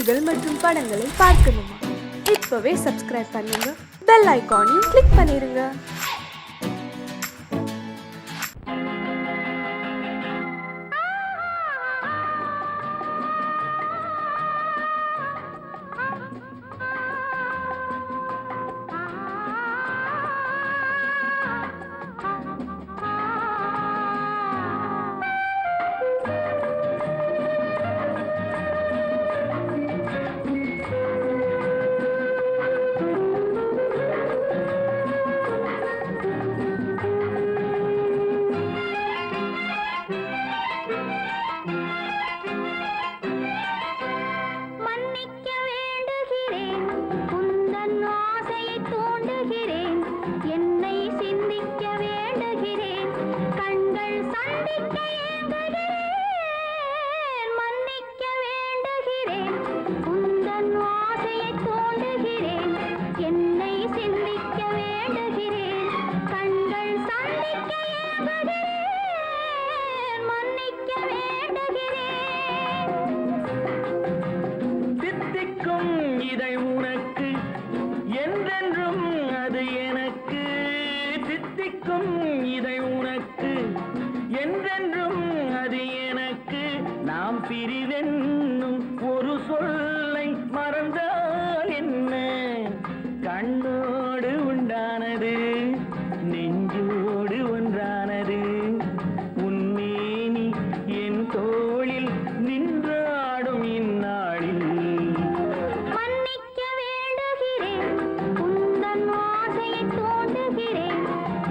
செய்திகள் மற்றும் படங்களை பார்க்கணுமா? இப்பவே சப்ஸ்கிரைப் பண்ணுங்க, பெல் ஐகானையும் கிளிக் பண்ணிருங்க. பிரிவென்னும் ஒரு சொல்லை மறந்தால் என்ன? கண்ணோடு உண்டானது நெஞ்சோடு ஒன்றானது. உன்னேனி என் தோளில் நின்றாடும் இந்நாளில் மன்னிக்க வேண்டுகிறேன், உந்தன் ஆசையை தோண்டுகிறேன்,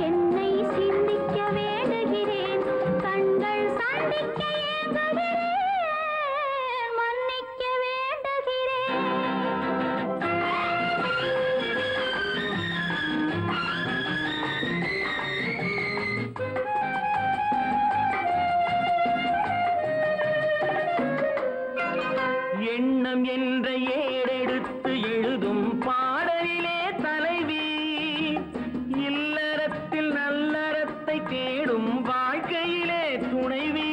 என்னை சிந்திக்க வேண்டுகிறேன், கண்கள் சந்திக்க ஏங்குகிறேன். எண்ணம் என்ற ஏடெடுத்து எழுதும் பாடலிலே தலைவி, இல்லறத்தில் நல்லறத்தை தேடும் வாழ்க்கையிலே துணைவி.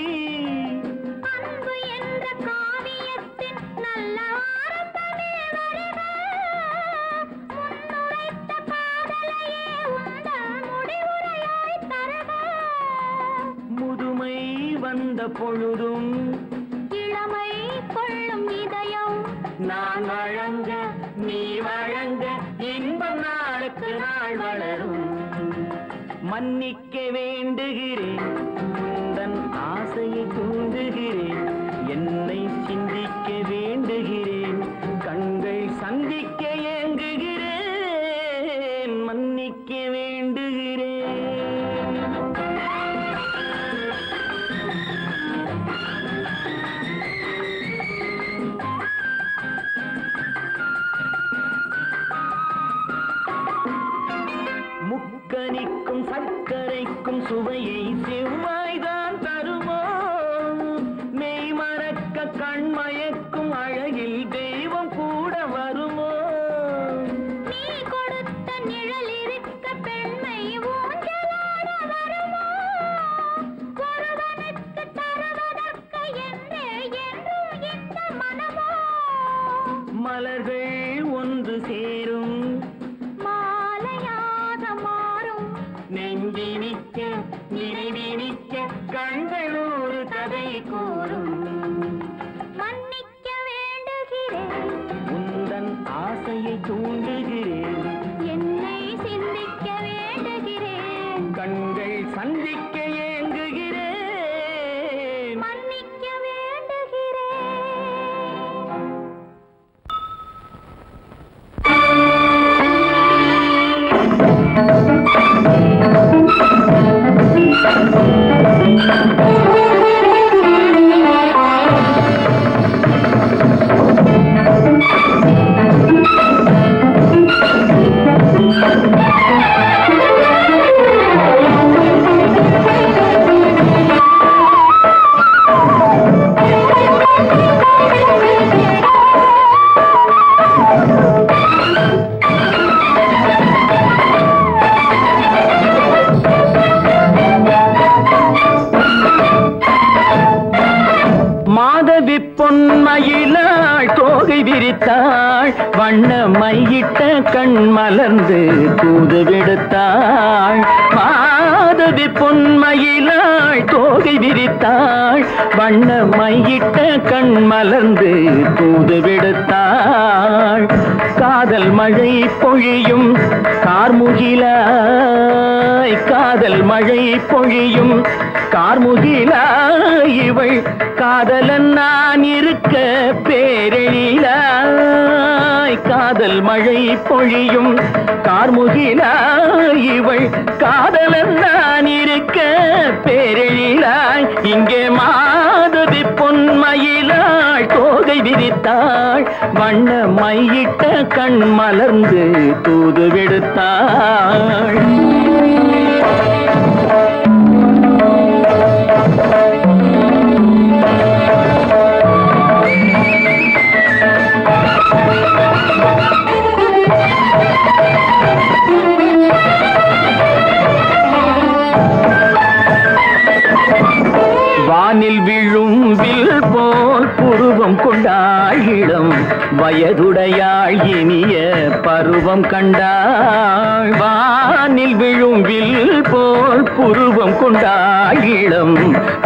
அன்பு என்ற காவியத்தின் நல்ல ஆரம்பமே வருக, முன்னுரைத்த காதலையே உந்தன் முடிவுரையாய் தருக. முதுமை வந்த பொழுதும் இளமை கொள்ளும் இதயம் நான் வழங்க நீ வழங்க இன்பம் நாளுக்கு நாள் வளரும். மன்னிக்க வேண்டுகிறேன், உந்தன் ஆசையை தூண்டுகிறேன், என்னை சிந்திக்க வேண்டுகிறேன், கண்கள் சந்திக்க ஏங்குகிறேன். மன்னிக்க வேண்டுகிறேன். முக்கனிக்கும் சர்க்கரைக்கும் சுவையை செவ்வாய்தான் தருமோ? மெய் மறக்க கண்மயக்கும் அழகில் தெய்வம் கூட வருமோ? நீ கொடுத்த நிழல் இருக்க பெண்மை ஊஞ்சலாட வருமோ? ஒருவனுக்கு தருவதற்கு என்றே என்றும் இந்த மனமோ? மலர்கள் ஒன்று சேரும் நெஞ்சினிக்க நினைவினிக்க கண்கள் ஒரு கதை கூறும். மன்னிக்க வேண்டுகிறேன், உந்தன் ஆசையை தூண்டுகிறேன், என்னை சிந்திக்க வேண்டுகிறேன், கண்கள் சந்திக்க ஏங்குகிறேன். மன்னிக்க வேண்டுகிறேன். விரித்தாள் வண்ண மையிட்ட கண் மலர்ந்து தூது விடுத்தாள் மாதவி பொன்மயிலாள் தோகை விரித்தாள் வண்ண மையிட்ட கண் மலர்ந்து தூது விடுத்தாள் காதல் மழை பொழியும் கார்முகிலாய் காதல் மழை பொழியும் கார்முகிலாய் இவள் காதலன் நான் இருக்க பேரெழிலாய் காதல் மழை பொழியும் கார்முகிலாய் இவள் காதலன் நான் இருக்க பேரெழிலாய் இங்கே மாதவி பொன்மயிலாள் தோகை விரித்தாள் வண்ண மையிட்ட கண் மலர்ந்து தூது விடுத்தாள் வானில் விழும் வில் போல் புருவம் கொண்டாள் இளம் வயதுடையாள் இனிய பருவம் கண்டாள் வானில் விழும் வில் போல் புருவம் கொண்டாள் இளம்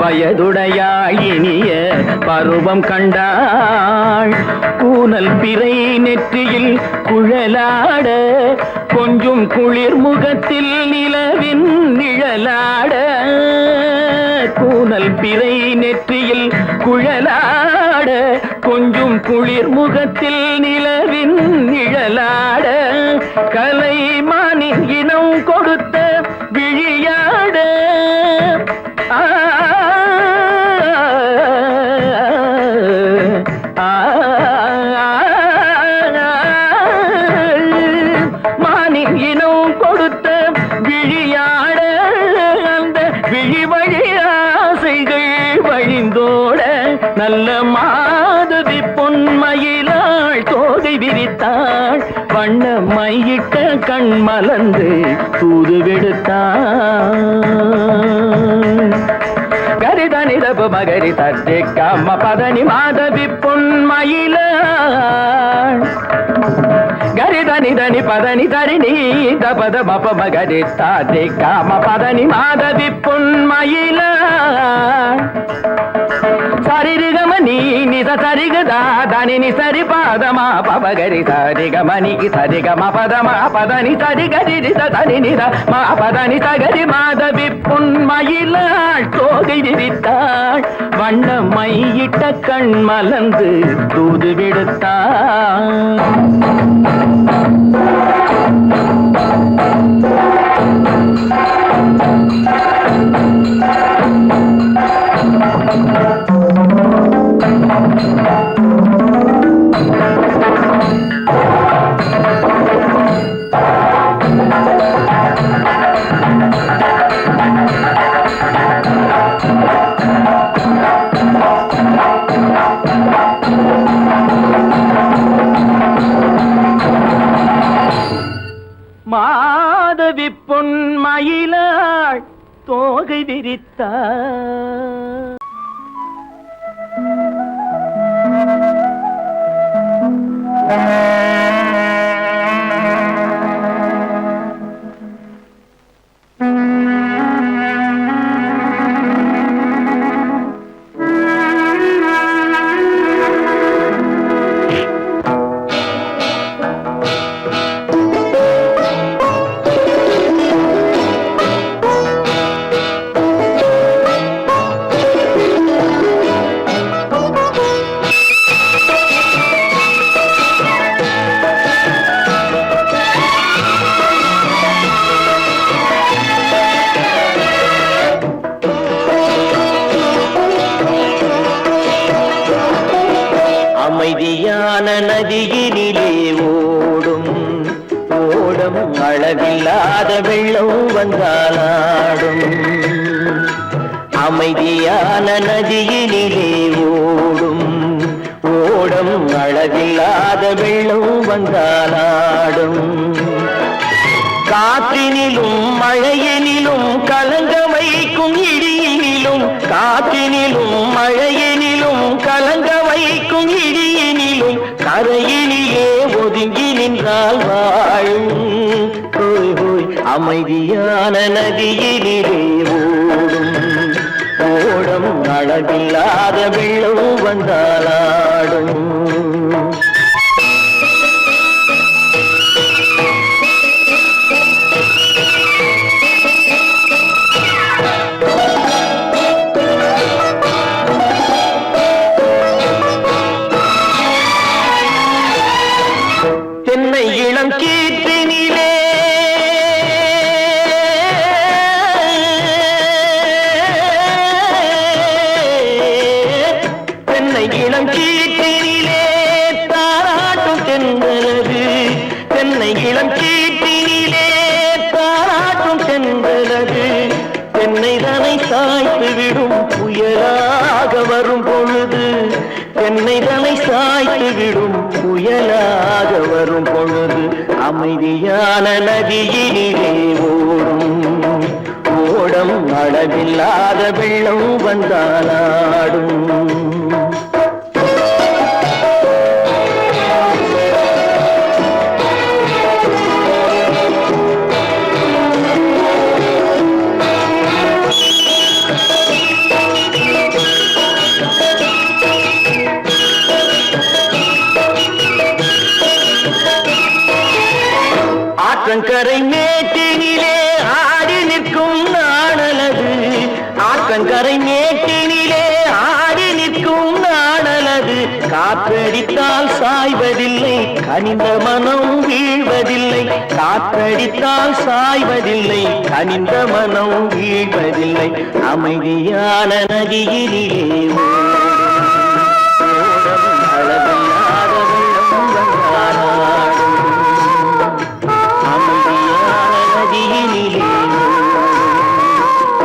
வயதுடையாள் இனிய பருவம் கண்டாள் கூனல் பிறை நெற்றியில் குழலாட கொஞ்சம் குளிர் முகத்தில் நிலவின் நிழலாட கூனல் பிறை நெற்றியில் குழலாட கொஞ்சம் குளிர் முகத்தில் நிலவின் நிழலாட கலைமானின் இனம் கொடுத்த விழியாட மானின் இனம் கொடுத்த விழியாட அந்த விழி வழி ஆசைகள் வழிந்தோட நல்ல மாதவி பொன்மயிலாள் தோகை விரித்தாள் வண்ண மையிட்ட கண் மலர்ந்து தூது விடுத்தாள் கரிதனிதபு மகரி தட்டி கம்ம பதனி மாதவி பொன்மயிலாள் கரிதனிதனி பதனி தரிணி தபத மப மகரி தாத்தி காம பதனி மாதவி பொன்மயிலாள் சரிகமணி நித சரிகதா தனி சரி பாதமா பபகரி சரிகமணி சரிகம பதமா பதனி சரிகரி தனி நித மா பதனி சகரி மாதவி பொன்மயிலாள் தோகை விரித்தாள் வண்ண மையிட்ட கண் மலர்ந்து தூது விடுத்தாள் மாதவி பொன்மயிலாள் தோகை விரித்தாள் அமைதியான நதியினிலே ஓடும் ஓடம் அளவில்லாத வெள்ளம் வந்தாலாடும் அமைதியான நதியினிலே ஓடும் ஓடம் அளவில்லாத வெள்ளம் வந்தாலாடும் காற்றினிலும் மழையினிலும் கலங்க வைக்கும் இடியினிலும் காற்றினிலும் மழையினிலும் கலங்க வைக்கும் இடியினிலும் கரையினிலே ஒதுங்கி நின்றால் வாழும் ஹோய் ஹோய் அமைதியான நதியினிலே ஓடும் ஓடம் அழகில்லாத வெள்ளம் வந்தாலாடும் தென்னை இளம் கீற்றினிலே தென்னை இளம் கீற்றினிலே தாராட்டும் தென்றலது தென்னை இளம் கீற்றினிலே தாராட்டும் தென்றலது தென்னை தனை சாய்த்து விடும் புயலாக வரும் பொழுது தென்னை தனை சாய்த்து விடும் புயலாக வரும் பொழுது அமைதியான நதியினிலே ஓடும் ஓடம் அளவில்லாத வெள்ளம் வந்தாலாடும் ஆற்றங்கரை மேட்டினிலே ஆடி நிற்கும் நாணலது ஆற்றங்கரை மேட்டினிலே ஆடி நிற்கும் நாணலது காற்றடித்தால் சாய்வதில்லை கனிந்த மனம் வீழ்வதில்லை காற்றடித்தால் சாய்வதில்லை கனிந்த மனம் வீழ்வதில்லை அமைதியான நதியினிலே ஓடும் அளவில்லாத வெள்ளம் வந்தாலாடும் அமைதியான நதியினிலே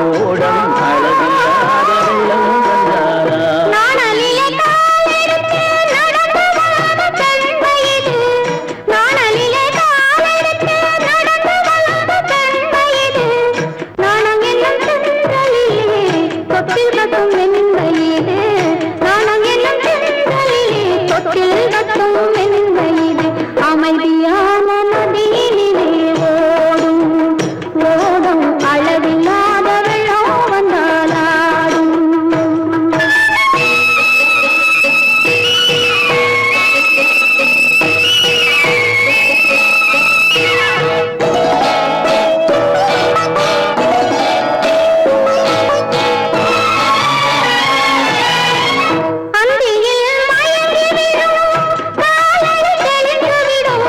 ஓடம் அளவில்லாத வெள்ளம் வந்தாலாடும் நாணலிலே காலெடுத்து நடந்து வளர்ந்த பெண் வயது நாணலிலே காலெடுத்து நடந்து வளர்ந்த பெண் வயது நாணம் என்னும் தென்றலிலே தொட்டில் கட்டும் என் வயது நாணம் என்னும் தென்றலிலே தொட்டில் கட்டும் என் வயது அமைதியான நதியினிலே ஓடும் ஓடும் அளவில்லாத வெள்ளம் வந்தாலாடும் அந்தியில் மயங்கி விடும் காலையில் தெளிந்து விடும்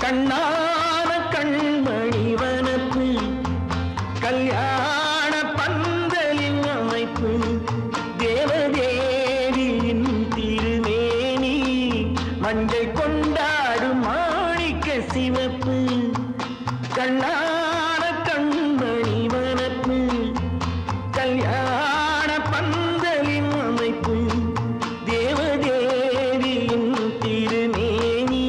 கண்ணான கண்மணி வனப்பு கல்யாண பந்தலின் அமைப்பு தேவதேவியின் திருமேனி மஞ்சள் கொண்டாடும் மாணிக்க சிவப்பு கண்ணான கண்மணி வனப்பு கல்யாண பந்தலின் அமைப்பு தேவதேவியின் திருமேனி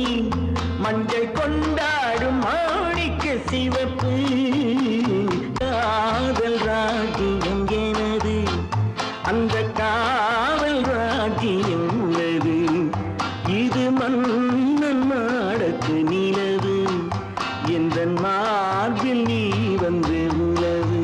மஞ்சள் கொண்டாடும் மாணிக்க சிவப்பு காதல் ராஜ்யம் எனது அந்த காவல் ராஜ்யம் உள்ளது இது மன்னன் மாடத்து நிலவு எந்த மார்பில் நீ வந்து உலவு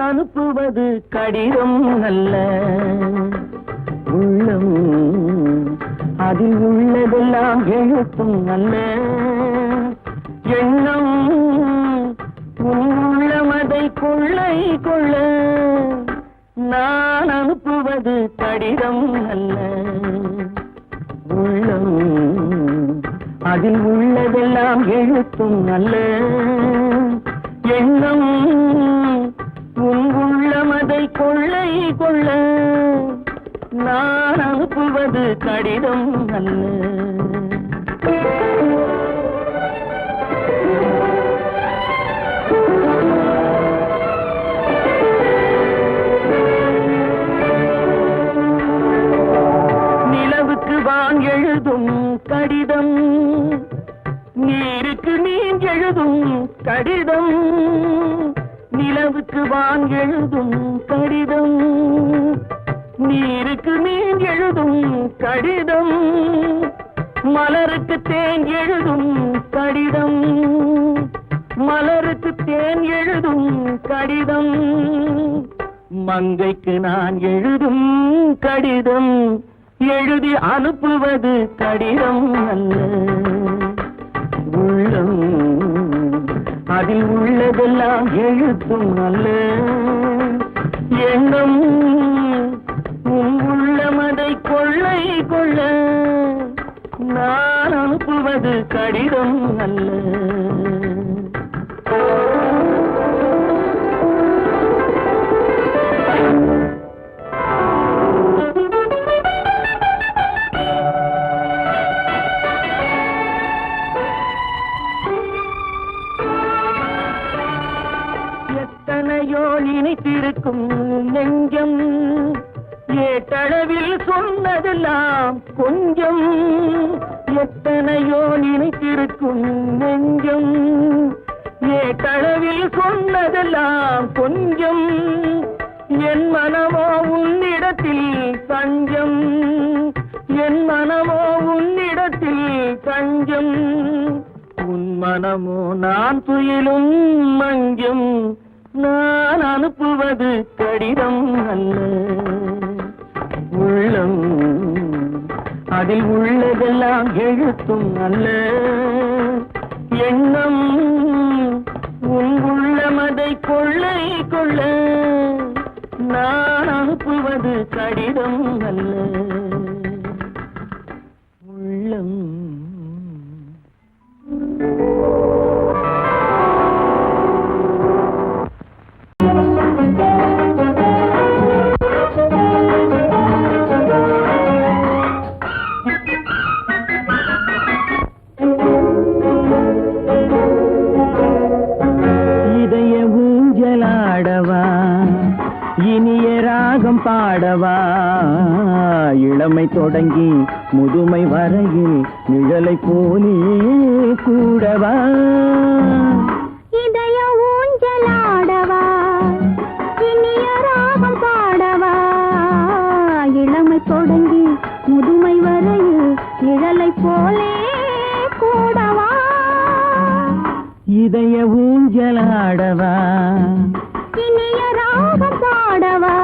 அனுப்புவது கடிதம் அல்ல உள்ளம் அதில் உள்ளதெல்லாம் எழுத்தும் அல்ல எண்ணம் உள்ளமதை கொள்ளை கொள்ள நான் அனுப்புவது கடிதம் அல்ல உள்ளம் அதில் உள்ளதெல்லாம் எழுத்தும் அல்ல எண்ணம் உள்ளமதை கொள்ளை கொள்ள நான் அனுப்புவது கடிதம் அல்ல. நிலவுக்கு வான் எழுதும் கடிதம் நீருக்கு நீர் எழுதும் கடிதம் நிலவுக்கு வான் எழுதும் கடிதம் நீருக்கு நீர் எழுதும் கடிதம், மலருக்கு தேன் எழுதும் கடிதம், மலருக்கு தேன் எழுதும் கடிதம், மங்கைக்கு நான் எழுதும் கடிதம், எழுதி அனுப்புவது கடிதம் அல்ல. உள்ளம் அதில் உள்ளதெல்லாம் எழுத்தும் அல்ல. எண்ணம் உன் உள்ளமதை கொள்ளை கொள்ள, நான் அனுப்புவது கடிதம் அல்ல. எத்தனையோ நினைத்திருக்கும் நெஞ்சம், ஏட்டளவில் சொன்னதெல்லாம் கொஞ்சம். எத்தனையோ நினைத்திருக்கும் நெஞ்சம், ஏட்டளவில் சொன்னதெல்லாம் கொஞ்சம். என் மனமோ உன்னிடத்தில் தஞ்சம், என் மனமோ உன்னிடத்தில் தஞ்சம். உன் மனமோ நான் துயிலும் மஞ்சம், நான் அனுப்புவது கடிதம் அல்ல. உள்ளம் அதில் உள்ளதெல்லாம் எழுத்தும் அல்ல. எண்ணம் உன் உள்ளமதை கொள்ளை கொள்ள, நான் அனுப்புவது கடிதம் அல்ல. உள்ளம் இதய ஊஞ்சலாடவா, இனிய ராகம் பாடவா, இளமை தொடங்கி முதுமை வரையில் நிழலை போலே கூடவா. இதய ஊஞ்சலாடவா, இனிய ராகம் பாடவா, இளமை தொடங்கி முதுமை வரையில் நிழலை போலே கூடவா. இதய ஊஞ்சலாடவா, இனிய ராகம் பாடவா.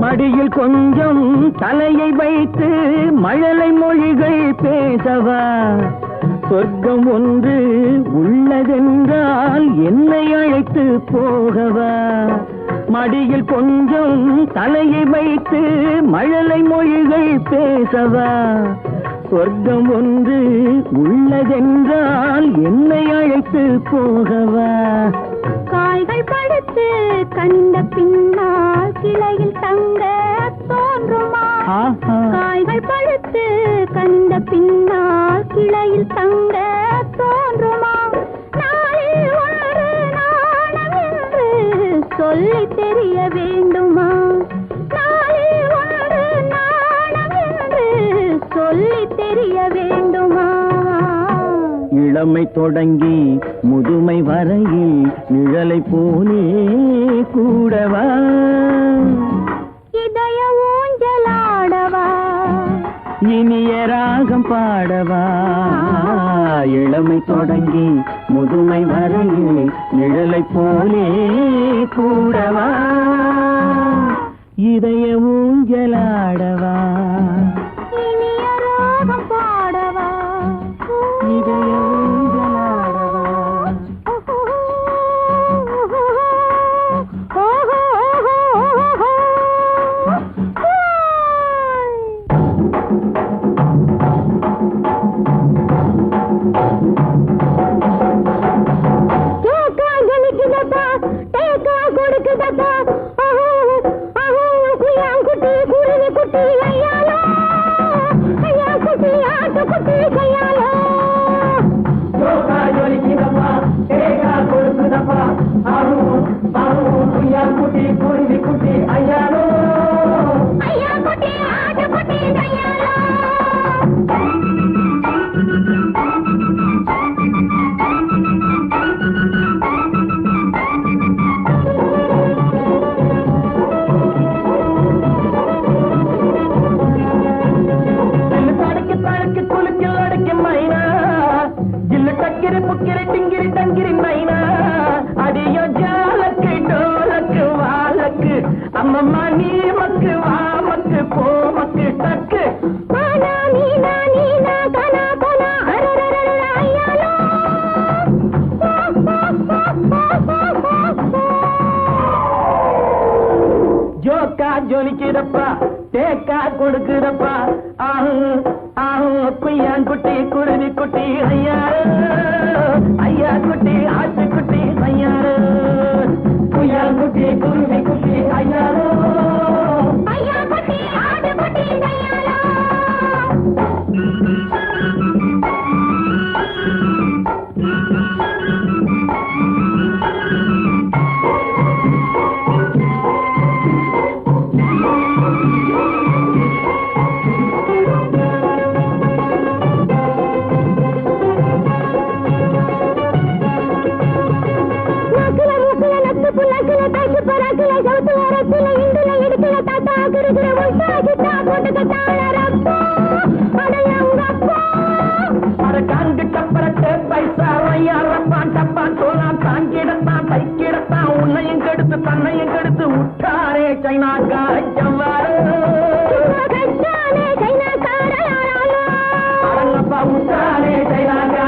மடியில் கொஞ்சம் தலையை வைத்து மழலை மொழிகள் பேசவா. சொர்க்கம் ஒன்று உள்ளதென்றால் என்னை அழைத்து போகவா. மடியில் கொஞ்சம் தலையை வைத்து மழலை மொழிகள் பேசவா. சொர்க்கம் ஒன்று உள்ளதென்றால் என்னை அழைத்து போகவா. காய்கள் படுத்து கண்ட பின்னால் கிளையில் தங்க தோன்றுமா. காய்கள் படுத்து கண்ட பின்னால் கிளையில் தங்க தோன்றுமா. நாளில் ஒன்று நாணம் என்று சொல்லி தெரிய வேண்டுமா. நாளில் ஒன்று நாணம் என்று சொல்லி தெரிய வேண்டுமா. இளமை தொடங்கி முதுமை வரையில் நிழலை போலே கூடவா. இதய ஊஞ்சலாடவா, இனிய ராகம் பாடவா. இளமை தொடங்கி முதுமை வரையில் நிழலை போலே கூடவா. இதய ஊஞ்சலாடவா, இனிய ராகம் பாடவா. இதய ஊஞ்சலாடவா. குட்டி குருவி குட்டி ஐயானோ ஐயா குட்டி ஆட்டு குட்டி கையாலோ தடுக்கி குலுக்கில் அடைக்கும் மைனா ஜில்லு டக்கிரி புக்கிரி டிங்கிரி டங்கிரி மைனா அடியோ ஜாலக்கு டோலக்கு வாலக்கு அம்மம்மா நீ மக்கு வா மக்கு போ மக்கு டக்கு மானா நீனா நீனா கனா கனா அரரரர ஐயாலோ ஜோக்கா ஜொலிக்குதப்பா தேக்கா கொடுக்குதப்பா ஆஹு ஆஹு குய்யாங்குட்டி குருவி குட்டி ஐயாரு ஐயா குட்டி ஆட்டு குட்டி ஐயாரு குய்யாங்குட்டி குருவி குட்டி ஐயாரு ஐயா குட்டி ஆட்டு குட்டி கையாலோ உன்னையும் கெடுத்து தன்னையும் கெடுத்து விட்டாரே சைனாக்கா அரங்கப்பா விட்டாரே சைனாக்கா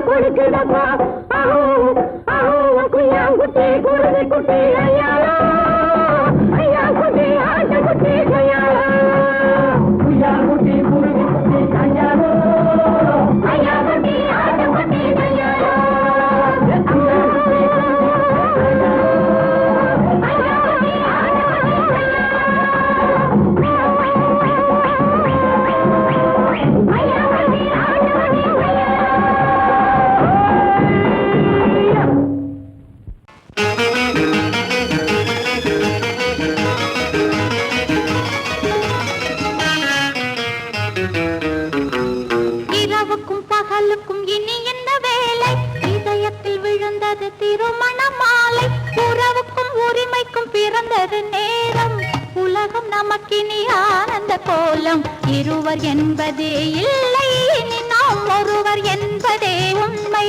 கொடுக்குதப்பா குட்டி குருவி குட்டி ஐயாலோ ஐயா குட்டி ஆட்டு குட்டி கையாலோ குட்டி குருவி குட்டி ஐயாரோ ஐயா குட்டி ஆட்டு குட்டி கையாலோ ஐயா குட்டி ஆட்டு குட்டி கையாலோ ஐயா குட்டி ஆட்டு குட்டி இரவுக்கும் பகலுக்கும் இனி என்ன வேலை இதயத்தில் விழுந்தது திருமண மாலை உறவுக்கும் உரிமைக்கும் பிறந்தது நேரம் உலகம் நமக்கினி ஆனந்த கோலம் இருவர் என்பதே இல்லை இனி நாம் ஒருவர் என்பதே உண்மை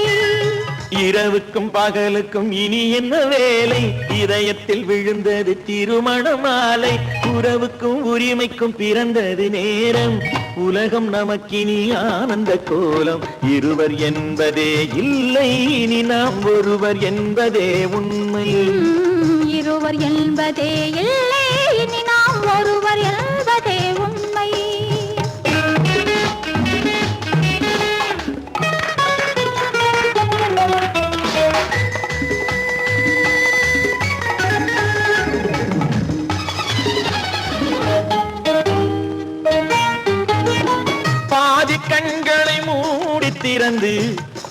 இரவுக்கும் பகலுக்கும் இனி என்ன வேலை இதயத்தில் விழுந்தது திருமண மாலை உறவுக்கும் உரிமைக்கும் பிறந்தது நேரம் உலகம் நமக்கினி ஆனந்த கோலம் இருவர் என்பதே இல்லை இனி நாம் ஒருவர் என்பதே உண்மை இருவர் என்பதே இல்லை இனி நாம் ஒருவர் என்பதே உண்மை பாதி கண்களை மூடி திறந்து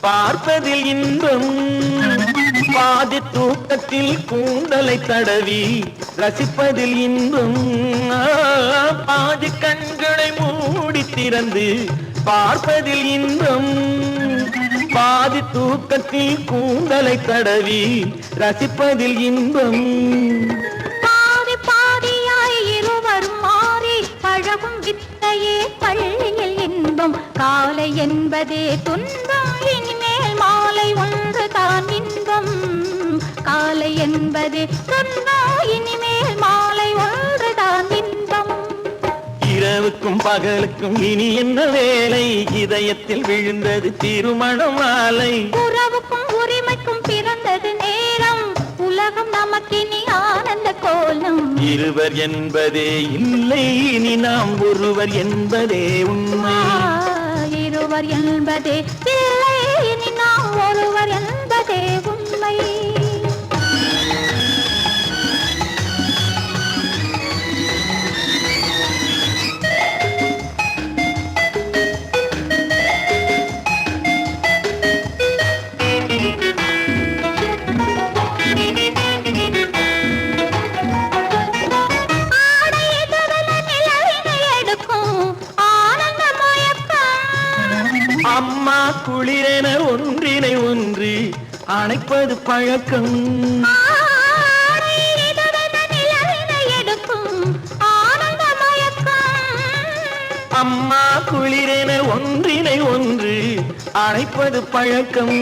பார்ப்பதில் இன்பம் பாதி தூக்கத்தில் கூந்தலை தடவி ரசிப்பதில் இன்பம் பாதி கண்களை மூடி திறந்து பார்ப்பதில் இன்பம் பாதி தூக்கத்தில் கூந்தலை தடவி ரசிப்பதில் இன்பம் பாதி பாதியாய் இருவரும் மாறி பழகும் வித்தையே பள்ளியில் இன்பம் காலை என்பதே துன்பம் இனிமேல் மாலை ஒன்று தான் இன்பம் காலை என்பதே துன்பம் இனிமேல் மாலை ஒன்று தான் இன்பம் இரவுக்கும் பகலுக்கும் இனி என்ன வேலை இதயத்தில் விழுந்தது திருமண மாலை உறவுக்கும் உரிமைக்கும் பிறந்தது நேரம் உலகம் நமக்கினி ஆனந்த கோலம் இருவர் என்பதே இல்லை இனி நாம் ஒருவர் என்பதே உண்மை இருவர் என்பதே இல்லை இனி நாம் ஒருவர் என்பதே உண்மை குளிரென ஒன்றினை ஒன்று அணைப்பது பழக்கம். அம்மா குளிரென ஒன்றினை ஒன்று அணைப்பது பழக்கம்.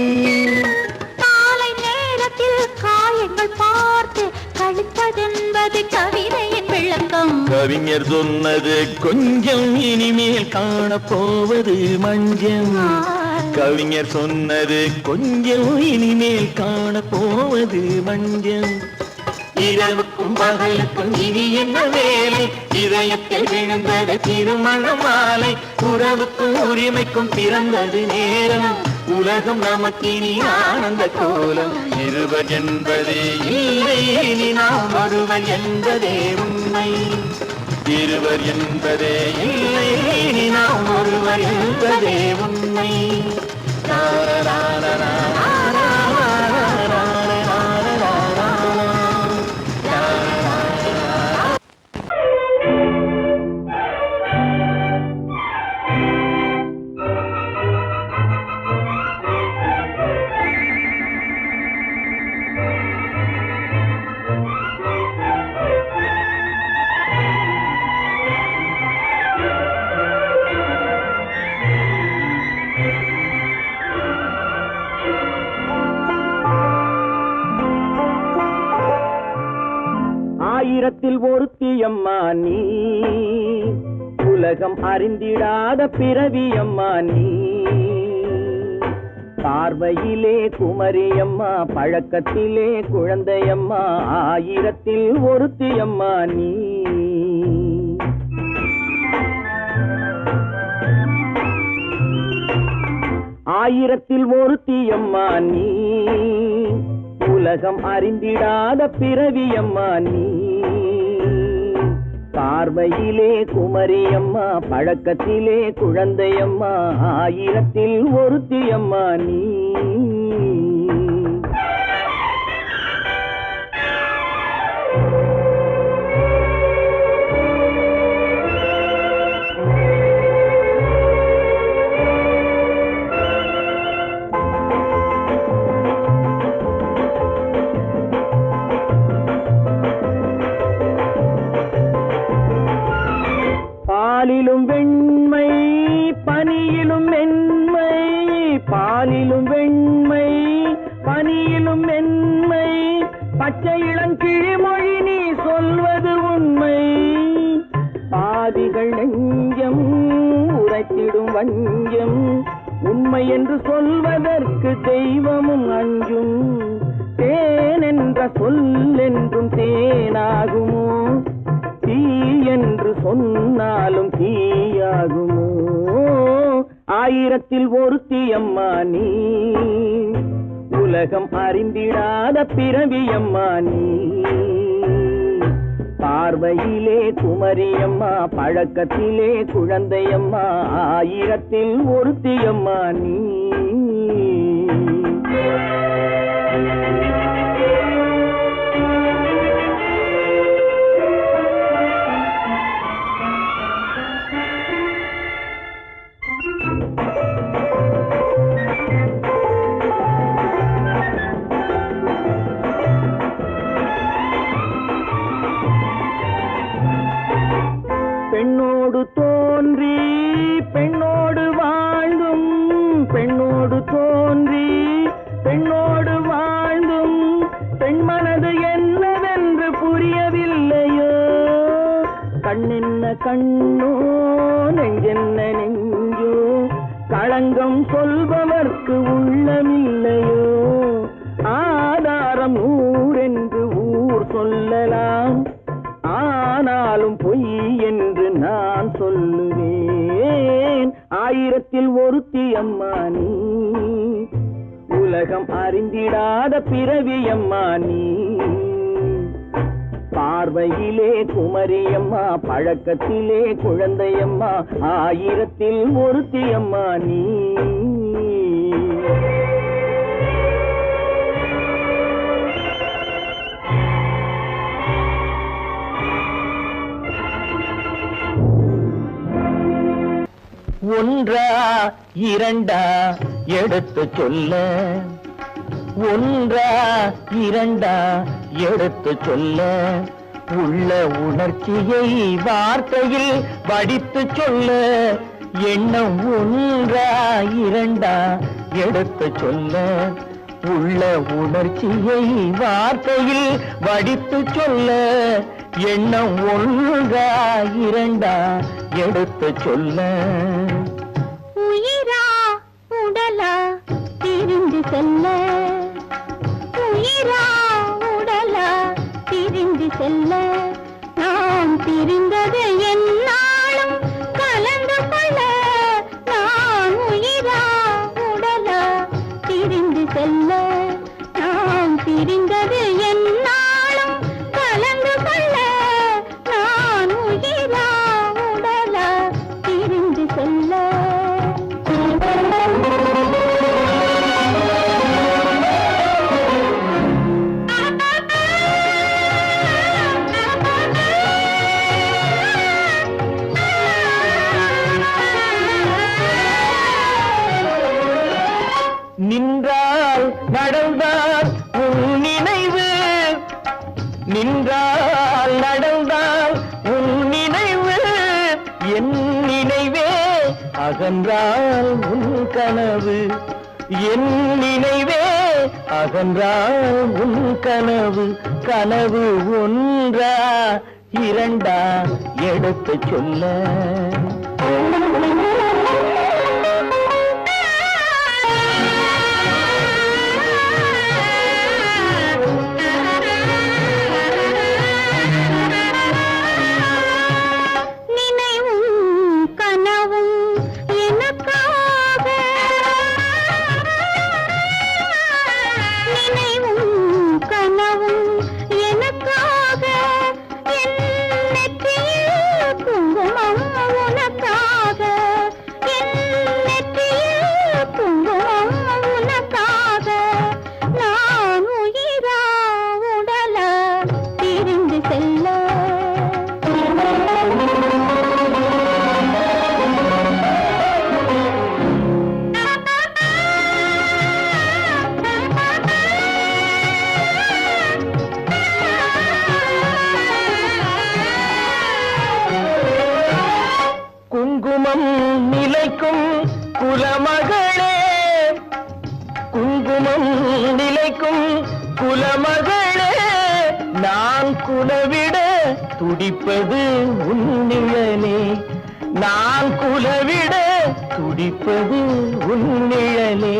காலை நேரத்தில் காயங்கள் பார்த்து கழிப்பதென்பது கவிதையின் விளக்கம். கவிஞர் சொன்னது கொஞ்சம், இனிமேல் காணப்போவது மஞ்சம். கவிஞர் சொன்னது கொஞ்சம், இனிமேல் காணப்போவது மஞ்சம். இரவுக்கும் பகலுக்கும் இனி என்ன வேலை, இதயத்தில் விழுந்தது திருமண மாலை. உறவுக்கும் உரிமைக்கும் பிறந்தது நேரம், உலகம் நமக்கினி ஆனந்த கோலம். இருவர் என்பதே இல்லை, இனி நாம் ஒருவர் என்பதே உண்மை. இருவர் என்பதே இல்லை, இனி நாம் ஒருவர் என்பதே உண்மை. ஆயிரத்தில் ஒருத்தியம்மா நீ, உலகம் அறிந்திடாத பிறவியம்மா நீ. பார்வையிலே குமரியம்மா, பழக்கத்திலே குழந்தையம்மா. ஆயிரத்தில் ஒருத்தியம்மா நீ. ஆயிரத்தில் ஒருத்தியம்மா நீ, உலகம் அறிந்திடாத பிறவியம்மா நீ. பார்வையிலே குமரியம்மா, பழக்கத்திலே குழந்தையம்மா. ஆயிரத்தில் ஒருத்தியம்மா நீ. பாலிலும் வெண்மை, பனியிலும் மென்மை. பாலிலும் வெண்மை, பனியிலும் மென்மை. பச்சை இளங்கிழிமொழி நீ சொல்வது உண்மை. பாதிகள் நெஞ்சம் உரைத்திடும் வஞ்சம். உண்மை என்று சொல்வதற்கு தெய்வமும் அஞ்சும். தேன் என்ற சொல் என்றும் தேனாகுமோ, தீ என்று சொன்னாலும் தீயாகுமோ. ஆயிரத்தில் ஒருத்தியம்மா நீ, உலகம் அறிந்திடாத பிறவியம்மா நீ. பார்வையிலே குமரியம்மா, பழக்கத்திலே குழந்தையம்மா. ஆயிரத்தில் ஒருத்தியம்மா நீ. பெண்ணோடு தோன்றி பெண்ணோடு வாழ்ந்தும், பெண்ணோடு தோன்றி பெண்ணோடு வாழ்ந்தும், பெண் மனது என்னவென்று புரியவில்லையோ. கண்ணென்ன கண்ணோ, நெஞ்சென்ன நெஞ்சோ. களங்கம் சொல்பவர்க்கு உள்ளமில்லையோ. ஆதாரம் ஊரென்று ஊர் சொல்லலாம், ஆனாலும் பொய் என்று நான் சொல்லுவேன். ஆயிரத்தில் ஒருத்தியம்மா நீ, உலகம் அறிந்திடாத பிறவியம்மா நீ. பார்வையிலே குமரியம்மா, பழக்கத்திலே குழந்தையம்மா. ஆயிரத்தில் ஒருத்தியம்மா நீ. ஒன்றா இரண்டா எடுத்து சொல்ல, ஒன்றா இரண்டா எடுத்து சொல்ல, உள்ள உணர்ச்சியை வார்த்தையில் வடித்து சொல்ல, எண்ணம் ஒன்றா இரண்டா எடுத்து சொல்ல, உள்ள உணர்ச்சியை வார்த்தையில் வடித்து சொல்ல, எண்ணம் ஒன்றா இரண்டா எடுத்து சொல்ல. உயிரா உடலா திரிந்து செல்ல, உயிரா உடலா திரிந்து செல்ல, நாம் திரிந்தது என்னாலும் கலந்து கொள்ள, நான் உயிரா உடலா திரிந்து செல்ல, நாம் திரிந்தது என்னாலும் கலந்து கொள்ள, நான் உயிரா உடலா திரிந்து செல்ல. நின்றால் நடந்தால் உன் நினைவு, நின்றால் நடந்தால் உன் நினைவு, என் நினைவே அகன்றால் உன் கனவு, என் நினைவே அகன்றால் உன் கனவு, கனவு ஒன்றா இரண்டா எடுத்து சொல்ல. குங்குமம் நிலைக்கும் குலமகளே, குங்குமம் நிலைக்கும் குலமகளே, நான் குலவிட துடிப்பது உன் நிழலே, நான் குலவிட துடிப்பது உன் நிழலே.